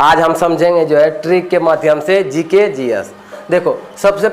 आज हम समझेंगे जो है ट्रिक के माध्यम से जीके जीएस। देखो सबसे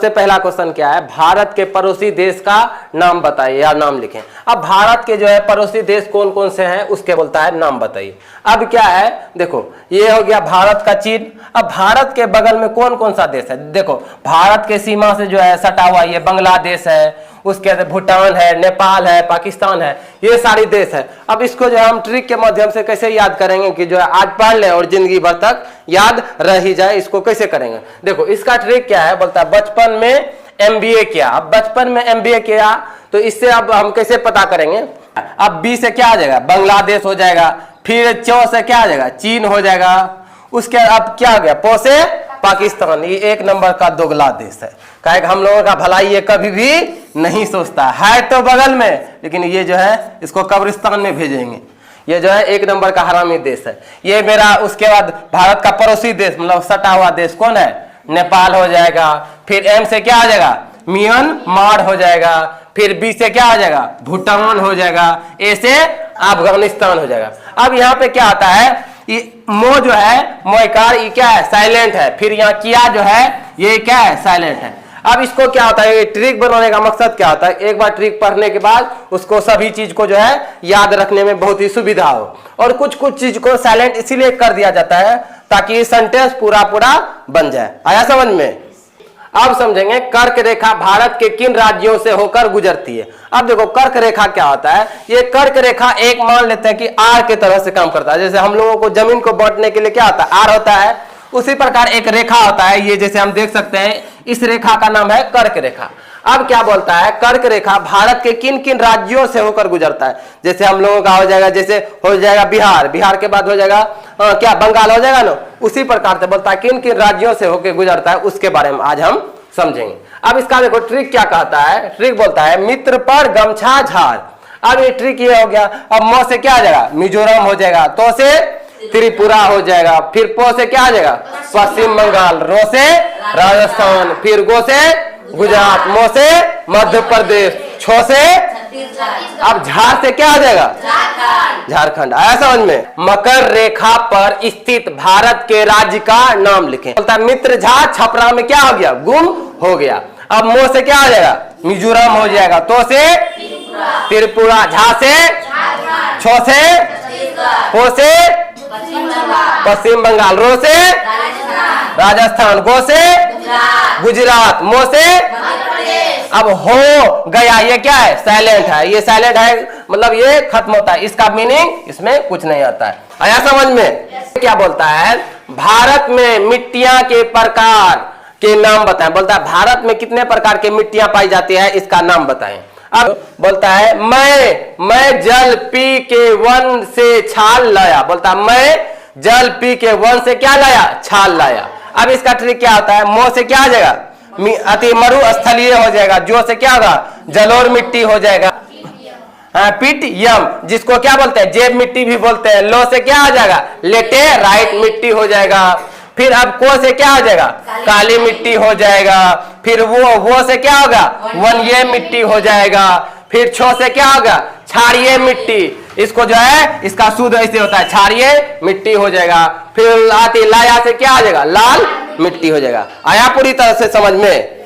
पहला क्वेश्चन क्या है, भारत के पड़ोसी देश का नाम बताइए या नाम लिखें। अब भारत के जो है पड़ोसी देश कौन कौन से हैं उसके बोलता है नाम बताइए। अब क्या है, देखो ये हो गया भारत का चीन। अब भारत के बगल में कौन कौन सा देश है, देखो भारत के सीमा से जो है सटा हुआ ये बांग्लादेश है, उसके बाद भूटान है, नेपाल है, पाकिस्तान है, ये सारी देश है। अब इसको जो है हम ट्रिक के माध्यम से कैसे याद करेंगे कि जो है आज पढ़ ले और जिंदगी भर तक याद रह ही जाए, इसको कैसे करेंगे। देखो इसका ट्रिक क्या है, बोलता है बचपन में एमबीए किया। अब बचपन में एमबीए किया तो इससे अब हम कैसे पता करेंगे। अब बी से क्या आ जाएगा, बांग्लादेश हो जाएगा, फिर चौ से क्या आ जाएगा, चीन हो जाएगा, उसके अब क्या हो गया, पो से पाकिस्तान। ये एक नंबर का दोगला देश है, कहे हम लोगों का भलाई ये कभी भी नहीं सोचता है तो बगल में, लेकिन ये जो है इसको कब्रिस्तान में भेजेंगे। ये जो है एक नंबर का हरामी देश है ये मेरा। उसके बाद भारत का पड़ोसी देश मतलब सटा हुआ देश कौन है, नेपाल हो जाएगा। फिर एम से क्या आ जाएगा, म्यांमार हो जाएगा। फिर बी से क्या आ जाएगा, भूटान हो जाएगा। ए से अफगानिस्तान हो जाएगा। अब यहाँ पे क्या आता है, मो जो है मोयकार ये क्या है, साइलेंट है। फिर यहाँ किया जो है ये क्या है, साइलेंट है। अब इसको क्या होता है, ये ट्रिक बनाने का मकसद क्या होता है, एक बार ट्रिक पढ़ने के बाद उसको सभी चीज को जो है याद रखने में बहुत ही सुविधा हो। और कुछ चीज को साइलेंट इसीलिए कर दिया जाता है ताकि सेंटेंस पूरा बन जाए। आया समझ में। अब समझेंगे कर्क रेखा भारत के किन राज्यों से होकर गुजरती है। अब देखो कर्क रेखा क्या होता है, ये कर्क रेखा एक मान लेते हैं कि आर के तरह से काम करता है। जैसे हम लोगों को जमीन को बांटने के लिए क्या होता है, आर होता है, उसी प्रकार एक रेखा होता है। ये जैसे हम देख सकते हैं इस रेखा का नाम है कर्क रेखा। अब क्या बोलता है, कर्क रेखा भारत के किन किन राज्यों से होकर गुजरता है। जैसे हम लोगों का हो जाएगा, जैसे हो जाएगा बिहार, बिहार के बाद हो जाएगा क्या बंगाल हो जाएगा ना, उसी प्रकार से बोलता है किन किन राज्यों से होकर गुजरता है, उसके बारे में आज हम समझेंगे। अब इसका देखो ट्रिक क्या कहता है, ट्रिक बोलता है मित्र पर गमछा झाड़। अब ये ट्रिक ये हो गया। अब म से क्या आ जाएगा, मिजोरम हो जाएगा, तो से त्रिपुरा हो जाएगा, फिर पो से क्या आ जाएगा, पश्चिम बंगाल, रो से राजस्थान, फिर गो से गुजरात, मो से मध्य प्रदेश, छो से अब झार से क्या आ जाएगा, झारखंड। आया समझ में। मकर रेखा पर स्थित भारत के राज्य का नाम लिखें। बोलता है मित्र झा छपरा में क्या हो गया, गुम हो गया। अब मो से क्या आ जाएगा, मिजोरम हो जाएगा, तो से त्रिपुरा, झा से छो से पो से पश्चिम बंगाल, रो से राजस्थान, गो से गुजरात, मो से अब हो गया। ये क्या है, साइलेंट है। ये साइलेंट है मतलब ये खत्म होता है, इसका मीनिंग इसमें कुछ नहीं आता है। आया समझ में। क्या बोलता है, भारत में मिट्टियां के प्रकार के नाम बताएं। बोलता है भारत में कितने प्रकार की मिट्टियां पाई जाती है, इसका नाम बताएं। अब बोलता है मैं जल पी के वन से छाल लाया। बोलता है मैं जल पी के वन से क्या लाया, छाल लाया। अब इसका ट्रिक क्या होता है, मो से क्या आ जाएगा, अति मरुस्थलीय हो जाएगा, जो से क्या होगा, जलोर मिट्टी हो जाएगा, पिट यम जिसको क्या बोलते हैं, जेब मिट्टी भी बोलते हैं। लो से क्या आ जाएगा, लेटे राइट मिट्टी हो जाएगा। फिर अब को से क्या आ जाएगा, काली मिट्टी हो जाएगा। फिर वो से क्या होगा, वन ये मिट्टी हो जाएगा। फिर छो से क्या होगा, क्षारीय मिट्टी, इसको जो है इसका शुद्ध ऐसे होता है, क्षारीय मिट्टी हो जाएगा। फिर लाया से क्या आ जाएगा, लाल मिट्टी हो जाएगा। आया पूरी तरह से समझ में।